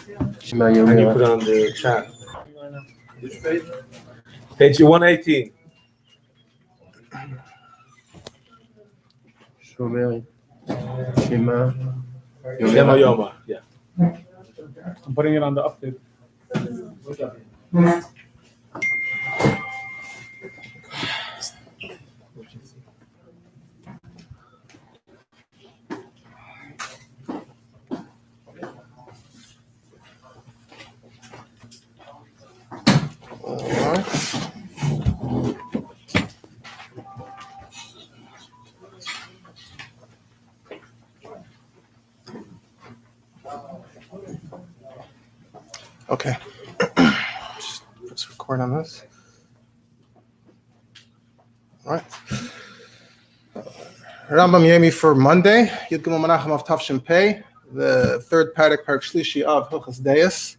And you put it on the chat. Which page? Page 118. Shema Yoma. Yeah. I'm putting it on the update. Okay. Just record on this. All right. Rambam Yemi for Monday. Yud Gimel Menachem of Tafshin Pei, the third Perek Shlishi of Hilchos Deios.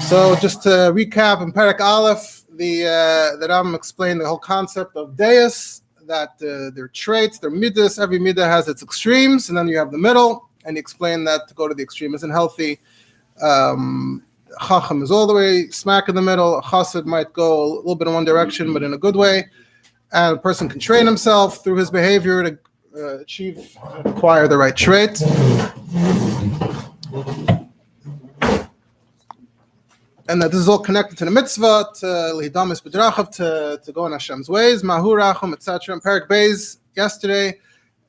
So just to recap, in Perek Aleph, the Rambam explained the whole concept of Deios, that they're traits, they're midas. Every midah has its extremes, and then you have the middle. And he explained that to go to the extreme isn't healthy. Chacham is all the way smack in the middle. A chassid might go a little bit in one direction, but in a good way. And a person can train himself through his behavior to acquire the right trait. And that this is all connected to the mitzvah, to lihidamis b'drachav, to go in Hashem's ways, mahu rachum, etc. And Perek Beis yesterday,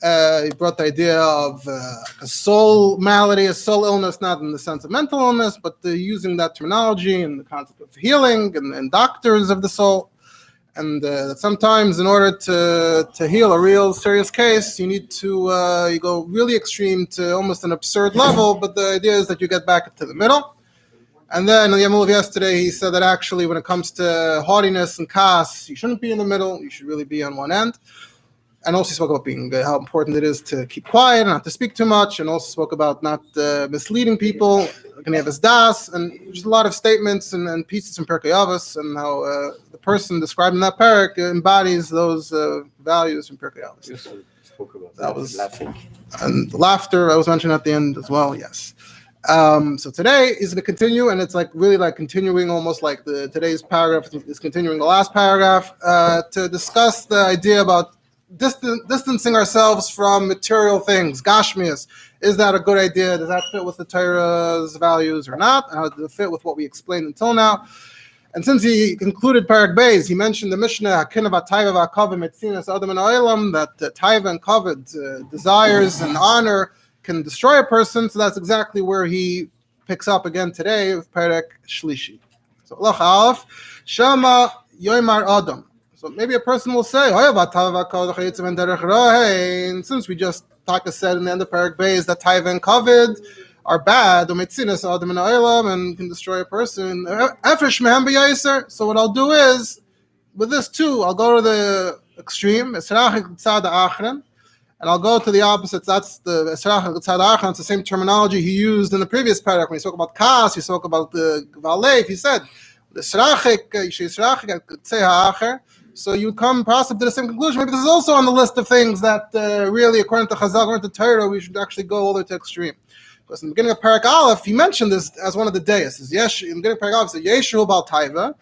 he brought the idea of a soul malady, a soul illness, not in the sense of mental illness, but using that terminology and the concept of healing and doctors of the soul. And that sometimes in order to heal a real serious case, you need to you go really extreme to almost an absurd level, but the idea is that you get back to the middle. And then in the Yamul of yesterday, he said that actually when it comes to haughtiness and kas, you shouldn't be in the middle, you should really be on one end. And also spoke about how important it is to keep quiet, not to speak too much, and also spoke about not misleading people, das, and just a lot of statements and pieces from Perkei Avos, and how the person described in that parak embodies those values from Perkei Avos. Yes, spoke about that was laughing. And laughter, I was mentioned at the end as well, yes. So today is going to continue, and it's really continuing almost like today's paragraph is continuing the last paragraph to discuss the idea about distancing ourselves from material things, gashmias. Is that a good idea? Does that fit with the Torah's values or not? How does it fit with what we explained until now? And since he concluded Perek Beis, he mentioned the Mishnah, that taiva and kavod, desires and honor, can destroy a person. So that's exactly where he picks up again today with Perek Shlishi. So Lach Aleph, Shama Yoimar Adam. So maybe a person will say, since we just said in the end of Perek Beis that taiva and kavod are bad, and can destroy a person. So what I'll do is, with this too, I'll go to the extreme, and I'll go to the opposite. That's the it's the same terminology he used in the previous paragraph. When he spoke about kas, he spoke about the valeif. He said, so you would come possibly to the same conclusion. Maybe this is also on the list of things that really, according to Chazal, according to Torah, we should actually go all the way to extreme. Because in the beginning of Perek Aleph, he mentioned this as one of the Deios. In the beginning of Perek Aleph, he said, Yeshu bal taiva,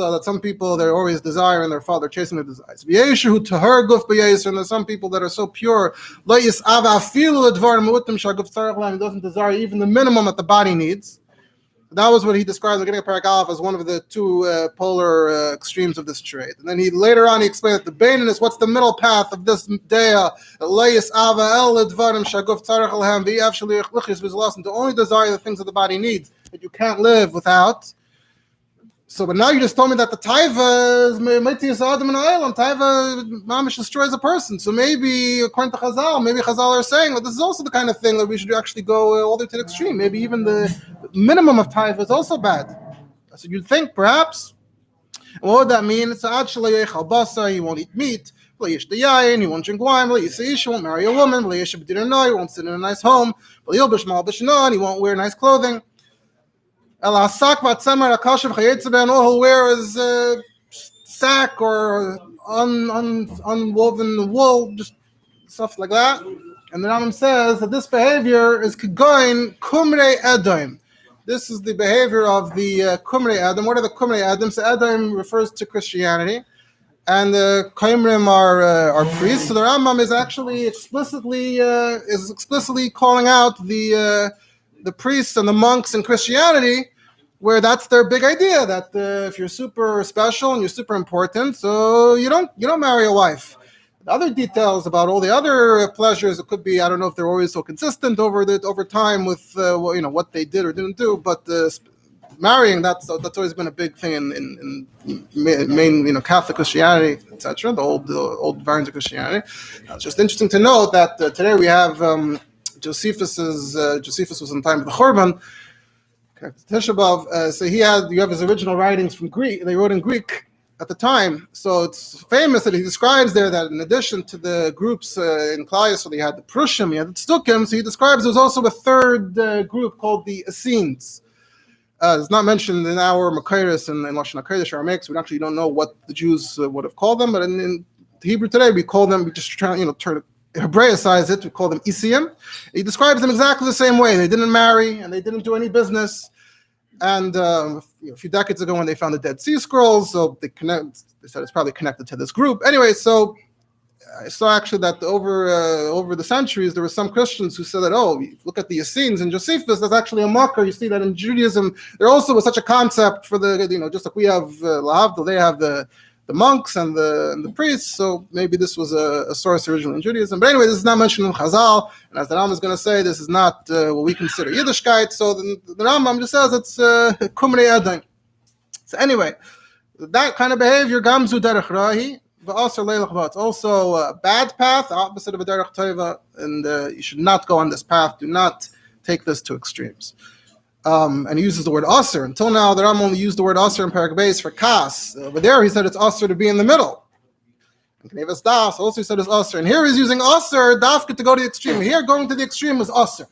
that some people, they're always desiring their father, chasing their desires. Yeshu tahar guf b'yesir, and there's some people that are so pure, he doesn't desire even the minimum that the body needs. That was what he described in the beginning of Perek Aleph as one of the two polar extremes of this trait. And then later on he explained that the Beinin is what's the middle path of this Deya, to only desire the things that the body needs, that you can't live without. So, but now you just told me that the taiva is taiva mamish destroys a person. So maybe, according to Chazal, are saying that this is also the kind of thing that we should actually go all the way to the extreme. Maybe even the minimum of taiva is also bad. So you'd think, perhaps. And what would that mean? It's he won't eat meat. He won't drink wine. He won't marry a woman. He won't sit in a nice home. He won't wear nice clothing. And all he'll wear is sack or unwoven wool, just stuff like that. And the Rambam says that this behavior is Kegoin Kumrei Edom. This is the behavior of the Kumrei Edom. What are the Kumrei Edom? So Edom refers to Christianity, and the Kaimrim are priests. So the Rambam is actually explicitly calling out the priests and the monks in Christianity, where that's their big idea, that if you're super special and you're super important, so you don't marry a wife. The other details about all the other pleasures, it could be, I don't know if they're always so consistent over time with what they did or didn't do, but marrying, that's always been a big thing in main Catholic Christianity, etc. The old variants of Christianity. It's just interesting to note that today we have Josephus was in the time of the Churban. Tisha B'Av, so you have his original writings from Greek. They wrote in Greek at the time, so it's famous that he describes there that in addition to the groups in Klal, so they had the Prushim, he had the Stukim, so he describes there's also a third group called the Essenes. It's not mentioned in our Makairis and in Lashon HaKodesh or Aramaic, so we actually don't know what the Jews would have called them, but in Hebrew today we call them, we just try turn Hebraicize it, we call them Isiim. He describes them exactly the same way. They didn't marry and they didn't do any business. And a few decades ago, when they found the Dead Sea Scrolls, so they said it's probably connected to this group. Anyway, so I saw actually that over the centuries, there were some Christians who said that, look at the Essenes and Josephus, that's actually a mocker. You see that in Judaism, there also was such a concept for the, just like we have Lahavdil, they have the monks and the priests, so maybe this was a source originally in Judaism. But anyway, this is not mentioned in Chazal, and as the Rambam is going to say, this is not what we consider Yiddishkeit, so the Rambam just says it's Kumrei Edom. So anyway, that kind of behavior, Gamzu Derech Rahi, but also Leilach Ba. It's also a bad path, opposite of a Derech Tova, and you should not go on this path. Do not take this to extremes. And he uses the word Aser. Until now, the Rambam only used the word Aser in Perek Beis for Kas. Over there, he said it's Aser to be in the middle. And Knevas Das also said it's Aser. And here he's using Aser, Dafka, to go to the extreme. Here, going to the extreme is Aser.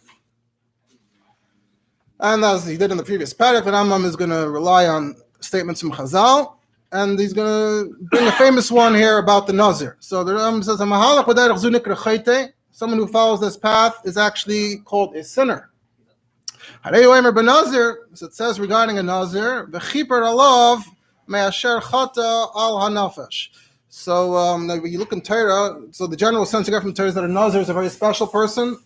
And as he did in the previous Perek, the Rambam is going to rely on statements from Chazal, and he's going to bring a famous one here about the Nazir. So the Rambam says, someone who follows this path is actually called a sinner. So it says regarding a Nazir, so when you look in Torah, so the general sense you get from Torah is that a Nazir is a very special person.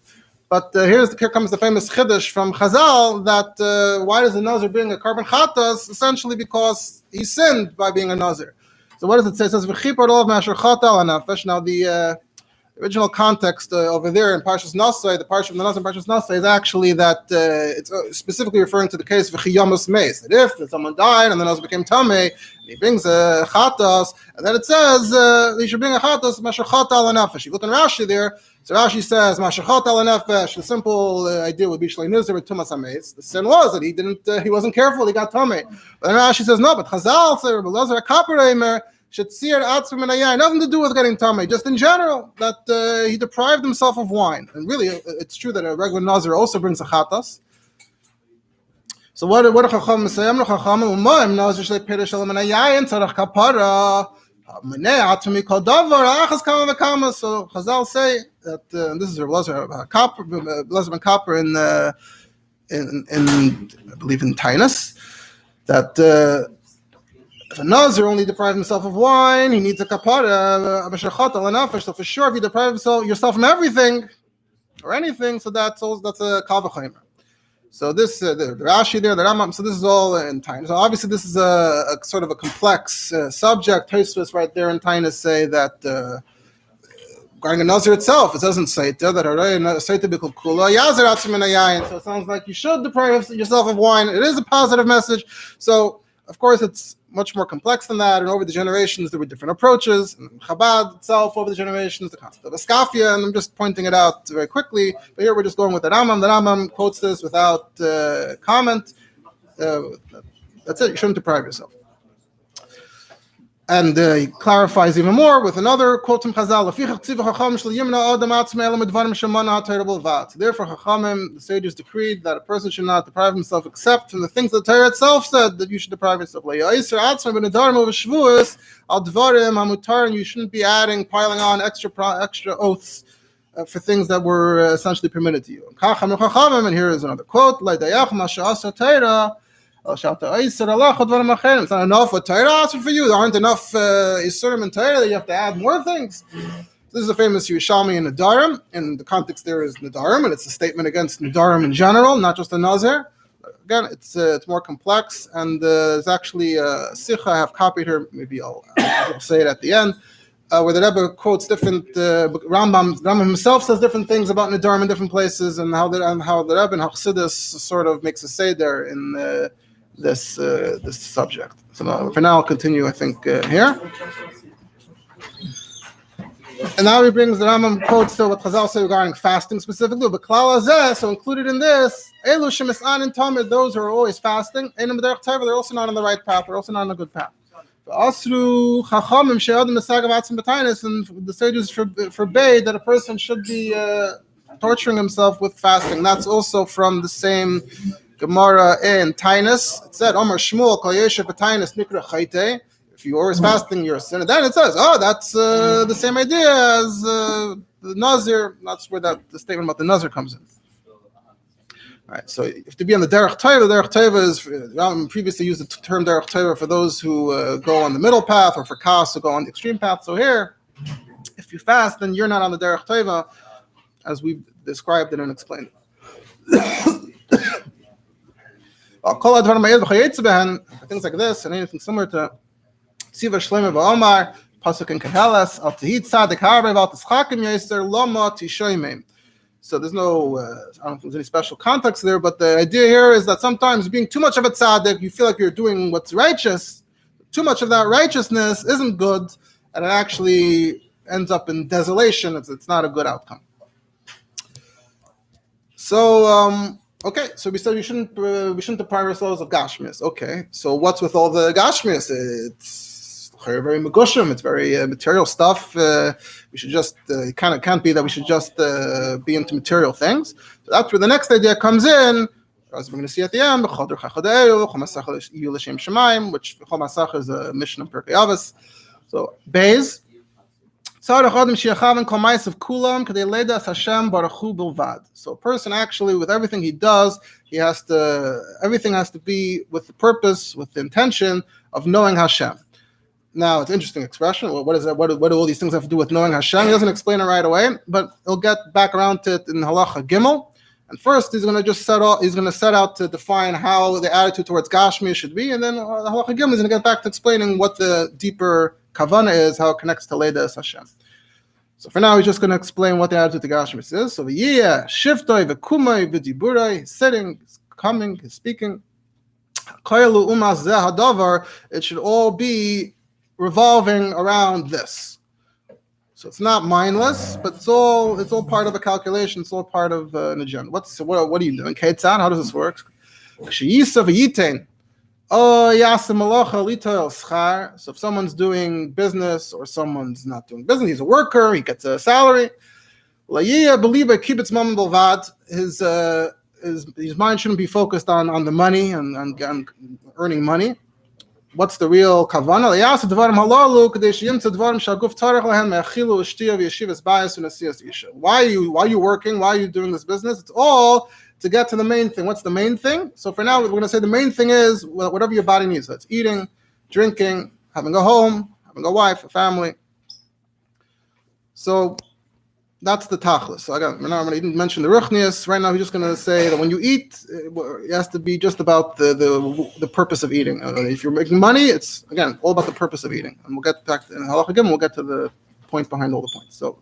But here comes the famous Chiddush from Chazal that why does a Nazir bring a carbon chatas? Essentially because he sinned by being a Nazir. So what does it say? It says v'chipar olav ma'asher chata al hanafesh. Now the original context over there in Parshas Nasai, the Parsha of the Nazir in Parshas Nasai, is actually that it's specifically referring to the case of Chiyamus Meis. That if someone died and the Nazir became Tamei, and he brings a chatas, and then it says he should bring a chatas ma'asher chata al hanafesh. You look in Rashi there. So Rashi says, "Mashachat al nefesh." The simple idea would be shlei nizir with tumas hametz. The sin was that he wasn't careful, he got tamei. But then Rashi says, no, but Chazal said, "Belazar kapereimer should seer atzum and ayay." Nothing to do with getting tamei, just in general that he deprived himself of wine. And really, it's true that a regular nazir also brings a chatas. So what do Chacham say? I'm no Chacham. Umayim nazir shlei perish alam and ayay and tzarach kapara. So Chazal say that this is Blazer ben Kapper in I believe in Tainus, that if a Nazir only deprives himself of wine, he needs a kapara. So for sure, if you deprive yourself from everything or anything, so that's a kal v'chomer. So this the Rashi there, the Rambam. So this is all in Tainus. So obviously, this is a sort of a complex subject. Tosfos right there in Tainus say that regarding a Nazir itself, it doesn't say that So it sounds like you should deprive yourself of wine. It is a positive message. So of course, it's much more complex than that. And over the generations, there were different approaches. And Chabad itself, over the generations, the concept of Askafia, and I'm just pointing it out very quickly. But here we're just going with the Rambam. The Rambam quotes this without comment. That's it. You shouldn't deprive yourself. And he clarifies even more with another quote from Chazal. Therefore, Chachamim, the sages decreed that a person should not deprive himself except from the things that the Torah itself said that you should deprive yourself. And you shouldn't be piling on extra oaths for things that were essentially permitted to you. And here is another quote: it's not enough what Torah asked for you. There aren't enough Yisurim and Torah that you have to add more things. This is a famous Yerushalmi in Nedarim, and the context there is Nedarim, and it's a statement against Nedarim in general, not just a Nazir. Again, it's more complex, and there's actually a Sikha I have copied here. Maybe I'll say it at the end, where the Rebbe quotes different Rambam himself says different things about Nedarim in different places, and how the Rebbe in Chassidus sort of makes a say there in this subject. So for now, I'll continue, I think, here. And now he brings the Rambam quotes to what Chazal say regarding fasting specifically. But klal hazeh, so included in this, elu shemis'anin tamid, those who are always fasting, einam b'derech teva, they're also not on the right path, they're also not on the good path. Asru chachamim she'adam mesagav atzim b'tainis, and the sages forbade that a person should be torturing himself with fasting. That's also from the same Gemara in Tainus. It said, Omar Shmuel kol yeshev b'tainis nikra chayte. If you're always fasting, you're a sinner. Then it says, that's the same idea as the Nazir. That's where the statement about the Nazir comes in. All right, so you have to be on the Derech Teva. The Derech Teva is, previously used the term Derech Teva for those who go on the middle path, or for Kas who go on the extreme path. So here, if you fast, then you're not on the Derech Teva, as we've described it and explained. Things like this, and anything similar to Siva Shleima Ba'omar, Pasuk in Kehelas, Al Tehid Tzadik Harbe, Val Tischakim Yeser, Loma Tishoimim. So there's no, I don't know if there's any special context there, but the idea here is that sometimes being too much of a tzaddik, you feel like you're doing what's righteous. Too much of that righteousness isn't good, and it actually ends up in desolation. It's not a good outcome. So, okay, so we said we shouldn't deprive ourselves of gashmias. Okay, so what's with all the gashmias? It's very megushim. It's very material stuff. We should just it can't be that we should just be into material things. So that's where the next idea comes in, as we're going to see at the end. Which Chomasach is a mission of Perek Avos. So Beis. So a person actually, with everything he does, everything has to be with the purpose, with the intention of knowing Hashem. Now, it's an interesting expression. Well, what is that? What do all these things have to do with knowing Hashem? He doesn't explain it right away, but he'll get back around to it in Halacha Gimel. And first, he's going to set out to define how the attitude towards Gashmi should be, and then Halacha Gimel is going to get back to explaining what the deeper Kavana is, how it connects to Leidas Hashem. So for now, he's just going to explain what the attitude to Gashmis is. So v'yiyeh shiftoi v'kumai v'diburai, he's sitting, he's coming, he's speaking. Koyelu umas zeh hadavar, it should all be revolving around this. So it's not mindless, but it's all part of a calculation. It's all part of an agenda. What are you doing? Keitzad, how does this work? Sheyisa v'yitein. So if someone's doing business or someone's not doing business, he's a worker, he gets a salary. His mind shouldn't be focused on the money and earning money. What's the real kavanah? Why are you working? Why are you doing this business? It's all to get to the main thing. What's the main thing? So for now, we're going to say the main thing is whatever your body needs. That's eating, drinking, having a home, having a wife, a family. So that's the tachlis. So again, he didn't mention the ruchnius. Right now, he's just going to say that when you eat, it has to be just about the purpose of eating. If you're making money, it's, again, all about the purpose of eating. And we'll get back to Halacha Gimel, we'll get to the point behind all the points. So,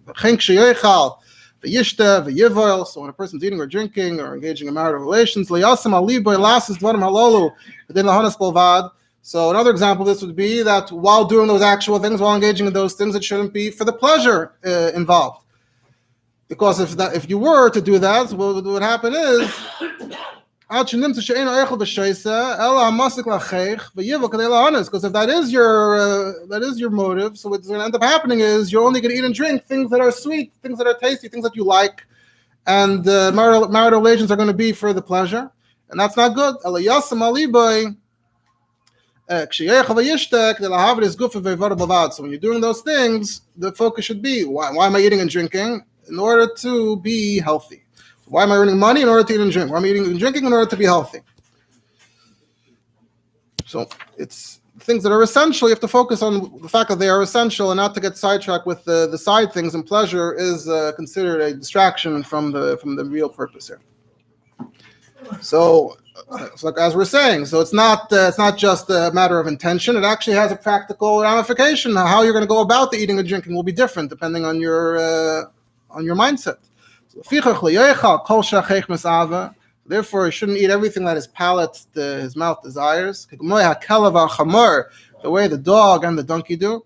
so when a person's eating or drinking or engaging in marital relations, so another example of this would be that while doing those actual things, while engaging in those things, it shouldn't be for the pleasure involved. Because if you were to do that, what would happen is because if that is your motive, so what's going to end up happening is you're only going to eat and drink things that are sweet, things that are tasty, things that you like, and marital relations are going to be for the pleasure, and that's not good. So when you're doing those things, the focus should be, why am I eating and drinking? in order to be healthy. So why am I earning money? In order to eat and drink. Why am I eating and drinking? In order to be healthy. So it's things that are essential. You have to focus on the fact that they are essential and not to get sidetracked with the side things, and pleasure is considered a distraction from the real purpose here. So like as we're saying, so it's not just a matter of intention. It actually has a practical ramification. How you're going to go about the eating and drinking will be different depending on your mindset. So, therefore, he shouldn't eat everything that his palate, his mouth desires. The way the dog and the donkey do.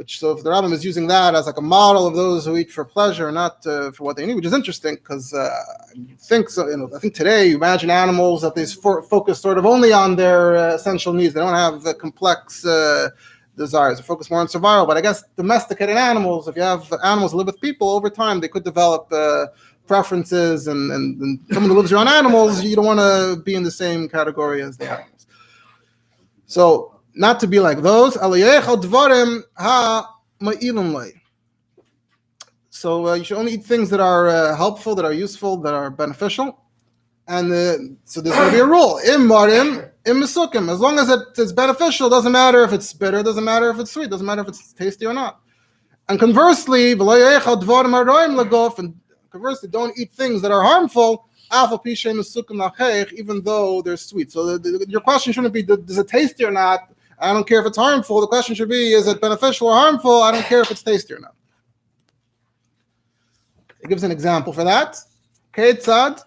So if the Rambam is using that as like a model of those who eat for pleasure, not for what they need, which is interesting because you think so. I think today you imagine animals that they focus sort of only on their essential needs. They don't have the complex desires. They focus more on survival. But I guess domesticated animals, if you have animals that live with people, over time they could develop preferences, and someone who lives around animals, you don't want to be in the same category as the animals. So not to be like those. So you should only eat things that are helpful, that are useful, that are beneficial. And so there's going to be a rule. As long as it's beneficial, doesn't matter if it's bitter, doesn't matter if it's sweet, doesn't matter if it's tasty or not. And conversely, don't eat things that are harmful, even though they're sweet. So your question shouldn't be, does it tasty or not? I don't care if it's harmful. The question should be, is it beneficial or harmful? I don't care if it's tasty or not. It gives an example for that. Ketzad.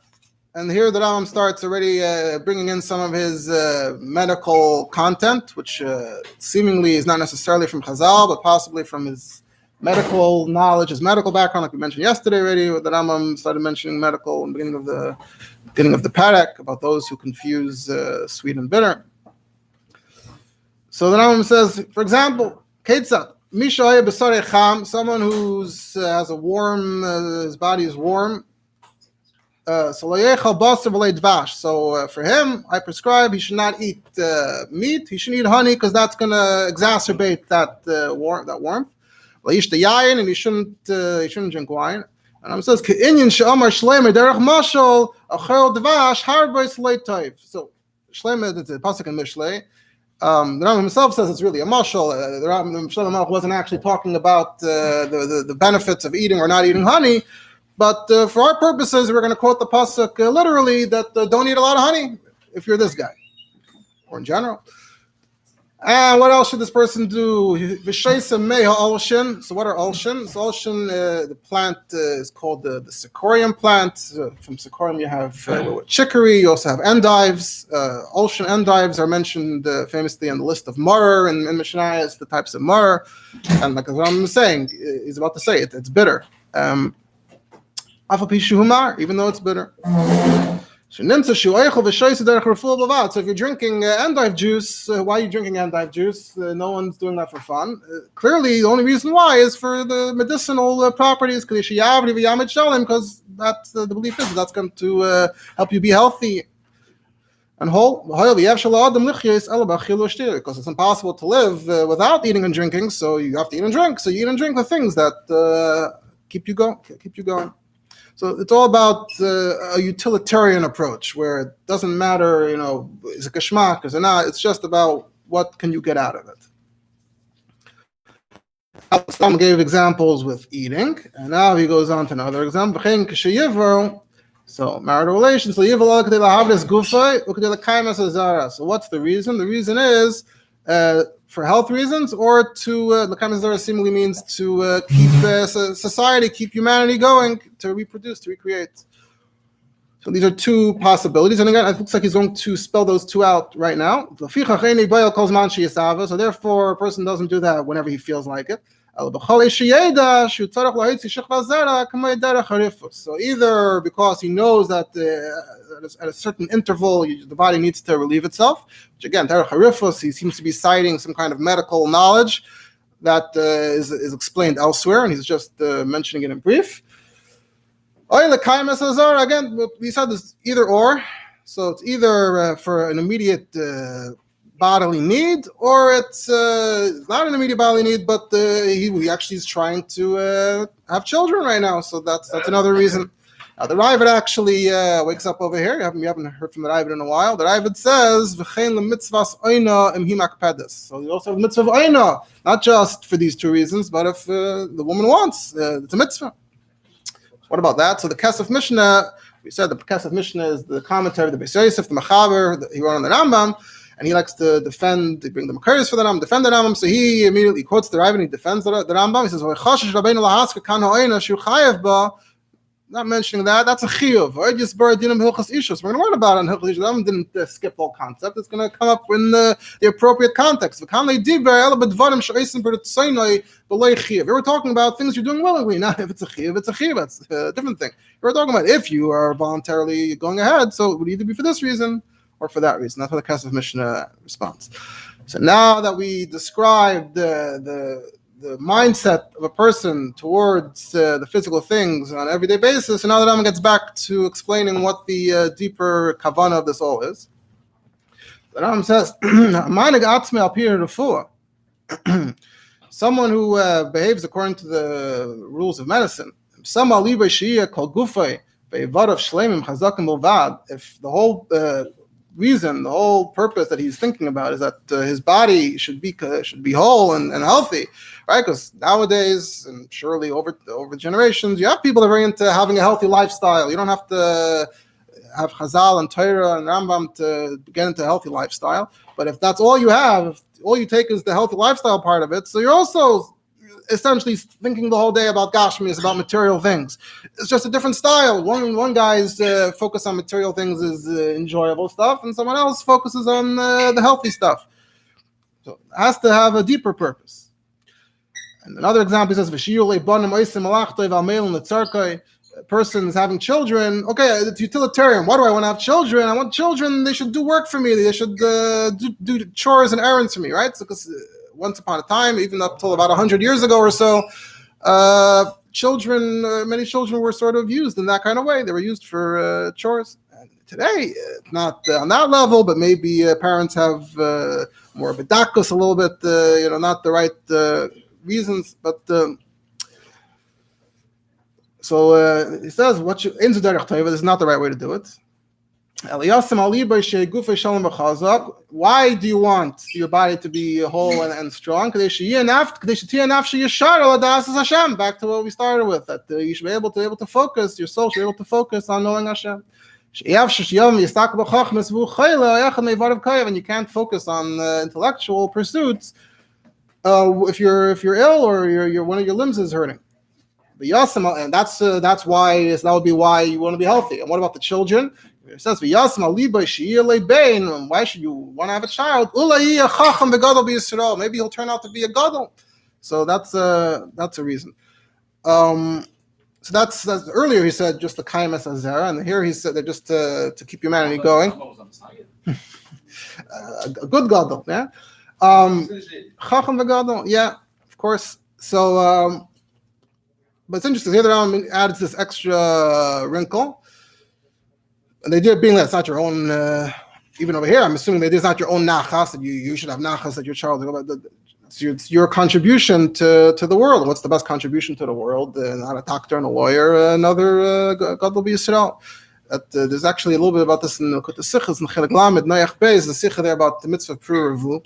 And here the Rambam starts already bringing in some of his medical content, which seemingly is not necessarily from Chazal, but possibly from his medical knowledge, his medical background, like we mentioned yesterday already. The Rambam started mentioning medical in the beginning of the Perek about those who confuse sweet and bitter. So the Rambam says, for example, Ketzad, Mishaya B'sarei Cham, someone who has a warm, his body is warm. So for him, I prescribe he should not eat meat. He shouldn't eat honey because that's going to exacerbate that warmth. And he shouldn't drink wine. And it says, so Shlema, it's a pasuk in Mishlei. The Rambam himself says it's really a mashal. The Rambam wasn't actually talking about the benefits of eating or not eating honey. But for our purposes, we're going to quote the pasuk literally that don't eat a lot of honey if you're this guy, or in general. And what else should this person do? So what are olshin? So olshin, the plant is called the Sicorium plant. From Sicorium you have chicory. You also have endives. Olshin endives are mentioned famously on the list of maror in Mishnayos, the types of maror. And like I'm saying, he's about to say it, it's bitter. Even though it's bitter. So if you're drinking endive juice, why are you drinking endive juice? No one's doing that for fun. Clearly, the only reason why is for the medicinal properties, because that's the belief is that's going to help you be healthy and whole. Because it's impossible to live without eating and drinking, so you have to eat and drink. So you eat and drink the things that keep you going. So it's all about a utilitarian approach where it doesn't matter, is it geschmack, is it not? It's just about what can you get out of it. Some gave examples with eating, and now he goes on to another example. So marital relations. So what's the reason? The reason is for health reasons, or to l'kaim zara seemingly means to keep society, keep humanity going, to reproduce, to recreate. So these are two possibilities, and again, it looks like he's going to spell those two out right now. So therefore, a person doesn't do that whenever he feels like it. So either because he knows that at a certain interval the body needs to relieve itself, which again, he seems to be citing some kind of medical knowledge that is explained elsewhere, and he's just mentioning it in brief. Again, we said this either or, so it's either for an immediate bodily need, or it's not an immediate bodily need, but he actually is trying to have children right now. So that's another reason. Now the Ravid actually wakes up over here. You haven't heard from the Ravid in a while. The Ravid says, "V'chein lemitzvas oina im himakpedes." So you also have mitzvah of oina, not just for these two reasons, but if the woman wants, it's a mitzvah. What about that? So the Kesef Mishnah, we said the Kesef Mishnah is the commentary of the Beis Yosef, the Mechaber, he wrote on the Rambam, and he likes to defend, they bring the Makaris for the Rambam, defend the Rambam, so he immediately quotes the Rav and he defends the Rambam. He says, not mentioning that, that's a chiyuv. We're going to learn about it in Hilchos. The Rambam didn't skip the whole concept. It's going to come up in the appropriate context. We were talking about things you're doing willingly. Not if it's a chiyuv, it's a chiyuv. That's a different thing. We were talking about if you are voluntarily going ahead, so it would either be for this reason or for that reason. That's what the Kesef Mishnah responds. So now that we described the mindset of a person towards the physical things on an everyday basis, and now the Rambam gets back to explaining what the deeper kavanah of this all is. The Rambam says, someone who behaves according to the rules of medicine, if the whole reason, the whole purpose that he's thinking about is that his body should be whole and healthy, right? Because nowadays, and surely over generations, you have people that are very into having a healthy lifestyle. You don't have to have Chazal and Torah and Rambam to get into a healthy lifestyle. But if that's all you have, if all you take is the healthy lifestyle part of it, so you're also essentially thinking the whole day about Gashmias, about material things. It's just a different style. One guy's focus on material things is enjoyable stuff, and someone else focuses on the healthy stuff. So it has to have a deeper purpose. And another example says, a person is having children. Okay, it's utilitarian. Why do I want to have children? I want children, they should do work for me. They should do chores and errands for me, right? So, because once upon a time, even up till about 100 years ago or so, many children were sort of used in that kind of way. They were used for chores. And today, not on that level, but maybe parents have more of a dakus a little bit, not the right reasons. But so he says, this is not the right way to do it. Why do you want your body to be whole and strong? Back to what we started with, that you should be able to focus, your soul should be able to focus on knowing Hashem. And you can't focus on intellectual pursuits if you're ill or one of your limbs is hurting. And that's why that would be why you want to be healthy. And what about the children? It says, why should you want to have a child? Maybe he'll turn out to be a gadol. So that's a reason. So that's earlier he said just the kaimas azera, and here he said that just to keep humanity going. A good gadol, yeah. Chacham v'gadol, yeah, of course. So, but it's interesting. Here the Rambam adds this extra wrinkle. And the idea being that it's not your own, even over here, I'm assuming that it's not your own nachas, that you should have nachas that your child, it's your contribution to the world. What's the best contribution to the world? Not a doctor and a lawyer, another Gadol B'Yisrael. There's actually a little bit about this in the Sichas, in Chelik Lamed, Noach Beis, the Sicha there about the mitzvah of Pru Revu.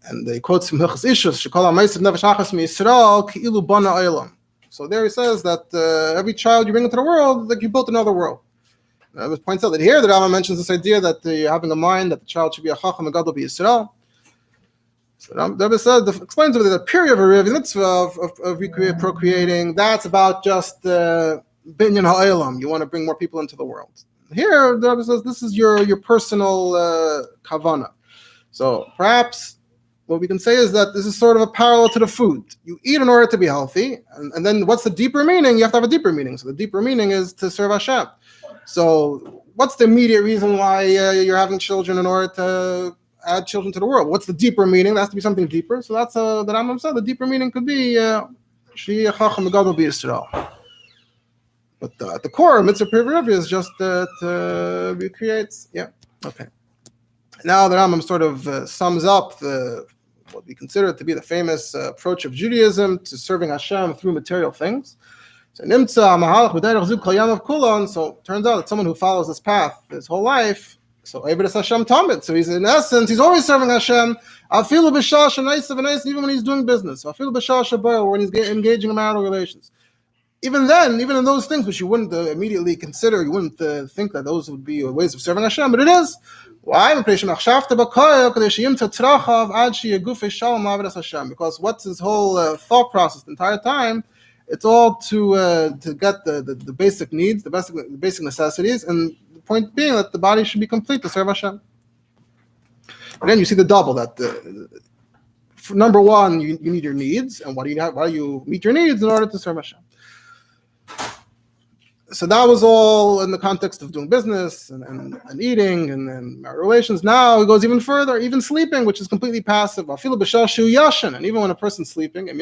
And he quotes from Hilchos Ishus, Shekol HaMeisav Nefesh Achas MiYisrael, Ki'ilu Bana Olam. So there he says that every child you bring into the world, like you built another world. It points out that here the Rambam mentions this idea that you're having a mind that the child should be a chacham, a gadol b'Yisrael. So the Rabbi said, explains over the period of a the mitzvah of procreating. That's about just binyan ha'olam. You want to bring more people into the world. Here the Rabbi says this is your personal kavanah. So perhaps what we can say is that this is sort of a parallel to the food. You eat in order to be healthy, and then what's the deeper meaning? You have to have a deeper meaning. So the deeper meaning is to serve Hashem. So what's the immediate reason why you're having children in order to add children to the world? What's the deeper meaning? There has to be something deeper. So that's the Rambam said. The deeper meaning could be Sheyeh Chacham Gadol B'Yisrael. But at the core, mitzvah privilege is just to recreate. Yeah. Okay. Now the Rambam sort of sums up what we consider to be the famous approach of Judaism to serving Hashem through material things. So it turns out that someone who follows this path his whole life, so Hashem Tamid. So he's in essence, he's always serving Hashem. Even when he's doing business, when he's engaging in marital relations. Even then, even in those things which you wouldn't immediately consider, you wouldn't think that those would be ways of serving Hashem, but it is. Why? Because what's his whole thought process the entire time? It's all to get the basic needs, the basic necessities, and the point being that the body should be complete to serve Hashem. Again, you see the double that number one, you need your needs, and why do you meet your needs in order to serve Hashem? So that was all in the context of doing business and eating and marital relations. Now it goes even further, even sleeping, which is completely passive. And even when a person's sleeping, if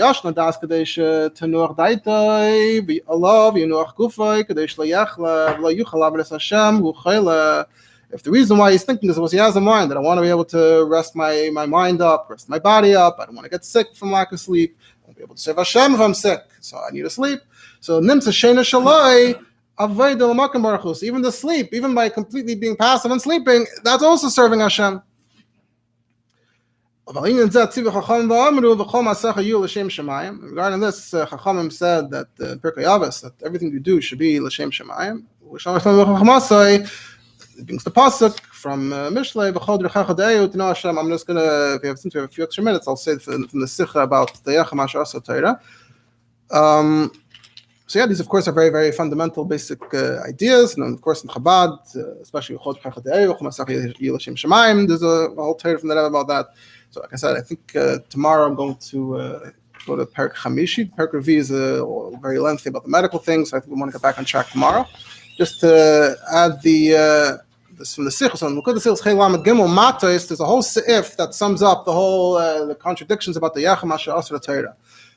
the reason why he's thinking this is he has a mind that I want to be able to rest my mind up, rest my body up, I don't want to get sick from lack of sleep, I won't be able to serve Hashem if I'm sick, so I need to sleep. So nimtza sheina shalai. Even the sleep, even by completely being passive and sleeping, that's also serving Hashem. Regarding this, Chachamim said that Perek that everything you do should be l'shem shemayim. It brings the pasuk from Mishlei. I'm just gonna, since we have a few extra minutes, I'll say from the Sikha about the Yechem Asher Asa Torah. So yeah, these of course are very, very fundamental, basic ideas. And of course in Chabad, especially there's a whole Torah from the Rebbe about that. So like I said, I think tomorrow I'm going to go to Perek Chamishi. Perek Revi is very lengthy about the medical things. So I think we want to get back on track tomorrow. Just to add this from the Hilchos, so in Likud Hilchos Chei Lamed Gimel Matos, there's a whole seif that sums up the whole the contradictions about the Yechem Asher Asa Torah.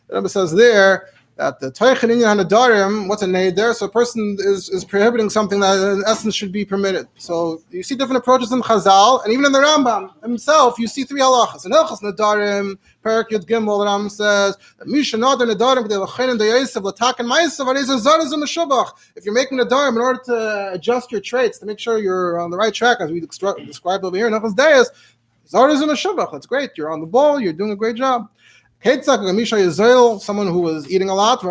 The Rebbe says there that the Teichen Inyan Hadarim, what's a neder? So a person is prohibiting something that in essence should be permitted. So you see different approaches in Chazal, and even in the Rambam himself, you see three halachas. In Hilchos Nadarim, Perek Yud Gimel, the Rambam says that Misha Nadar Nadarim B'dei L'chein Deios L'taken Ma'asav Arizah Zarazim Meshubach. If you're making Nadarim in order to adjust your traits to make sure you're on the right track, as we described over here in Hilchos Deios, Zarazim Meshubach. That's great. You're on the ball. You're doing a great job. Someone who was eating a lot, so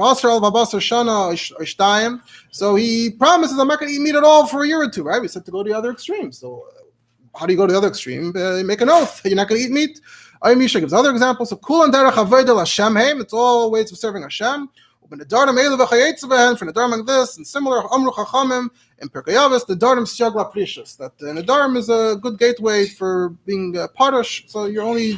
he promises, I'm not going to eat meat at all for a year or two, right? We said to go to the other extreme. So how do you go to the other extreme? You make an oath. You're not going to eat meat. Misha gives other examples. So it's all ways of serving Hashem. For Nadarim like this, and similar, Amru Chachamim, in Perek the Nadarim Shagla Precious. That Nadarim is a good gateway for being Parish, so you only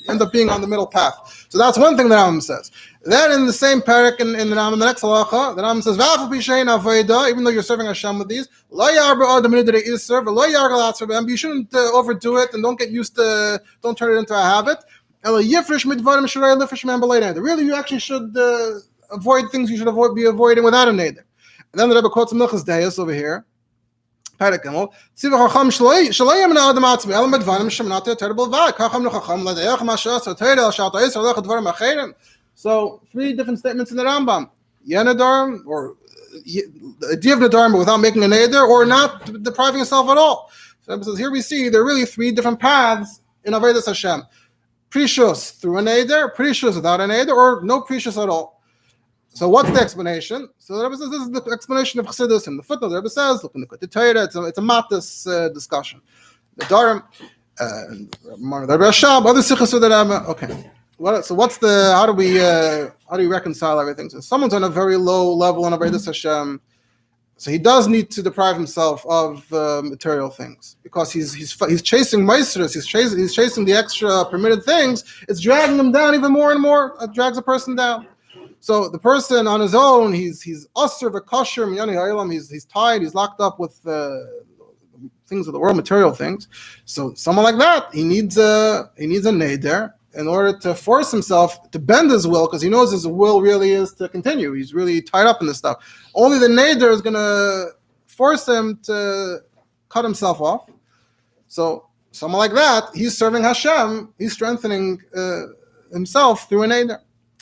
end up being on the middle path. So that's one thing the Rambam says. Then in the same Perek, in the Rambam, the next halacha, the Rambam says, even though you're serving Hashem with these, you shouldn't overdo it, and don't get used to, don't turn it into a habit. Really, you actually should avoid things you should be avoiding without a neder. And then the Rebbe quotes Hilchos Deios over here. Perek Gimel. So three different statements in the Rambam. Yenadar, or the idea of Nadarim, but without making a neder, or not depriving yourself at all. So the Rebbe says here we see there are really three different paths in Avodas Hashem. Precious through a neder, precious without a neder, or no precious at all. So what's the explanation? So the Rebbe says this is the explanation of Chassidus. In the footnote, the Rebbe says, look in the Torah, it's a matis discussion. The Dharam, the Rebbe Rashab, other sichos of the Rebbe. Okay. So what's the? How do we reconcile everything? So someone's on a very low level in Avodas Hashem, so he does need to deprive himself of material things because he's chasing meisros, he's chasing the extra permitted things. It's dragging him down even more and more. It drags a person down. So the person on his own, he's usher v'kosher minyani ha'ilam. He's tied. He's locked up with things of the world, material things. So someone like that, he needs a neder in order to force himself to bend his will, because he knows his will really is to continue. He's really tied up in this stuff. Only the neder is going to force him to cut himself off. So someone like that, he's serving Hashem, he's strengthening himself through an Eider.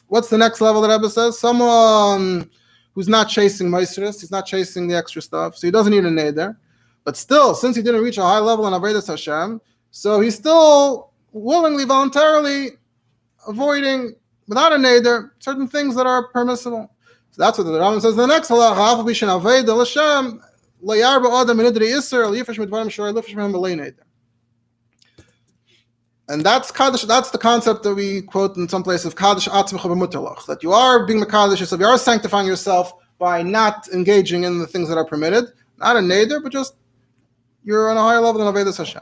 What's the next level that Rebbe says? Someone who's not chasing Maestris, he's not chasing the extra stuff, so he doesn't need an Eider. But still, since he didn't reach a high level in Avodas Hashem, so he's still willingly, voluntarily avoiding, without an Eider, certain things that are permissible. So that's what the Rambam says. The next halacha, and that's Kaddish. That's the concept that we quote in some place of Kaddish Atzmecha b'mutalach, that you are being Mekadosh yourself, you are sanctifying yourself by not engaging in the things that are permitted, not a neder, but just you're on a higher level than Avodas Hashem.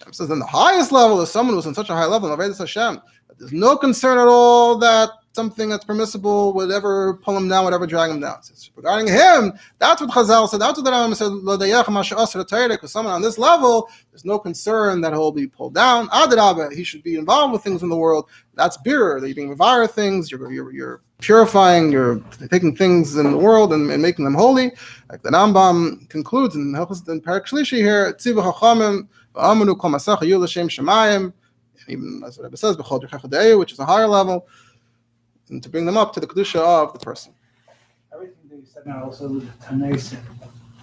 It says then the highest level is someone who's on such a high level in Avodas Hashem that there's no concern at all that something that's permissible would ever pull him down, would ever drag him down. So regarding him, that's what Chazal said, that's what the Rambam said, because someone on this level, there's no concern that he'll be pulled down. Adrabah, he should be involved with things in the world. That's birur, that you're being mevayar things, you're purifying, you're taking things in the world and making them holy. Like the Rambam concludes in Hilchos in Perek Shlishi here, Tzivu Chachamim, V'amanu Kol Masach Hayu L'Shem Shemayim, even as the Rabbi says, Deios, which is a higher level, and to bring them up to the kedusha of the person. Everything that you said now also with the Tanaisim.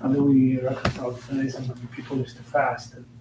How do we reconcile the Tanaisim when people used to fast? And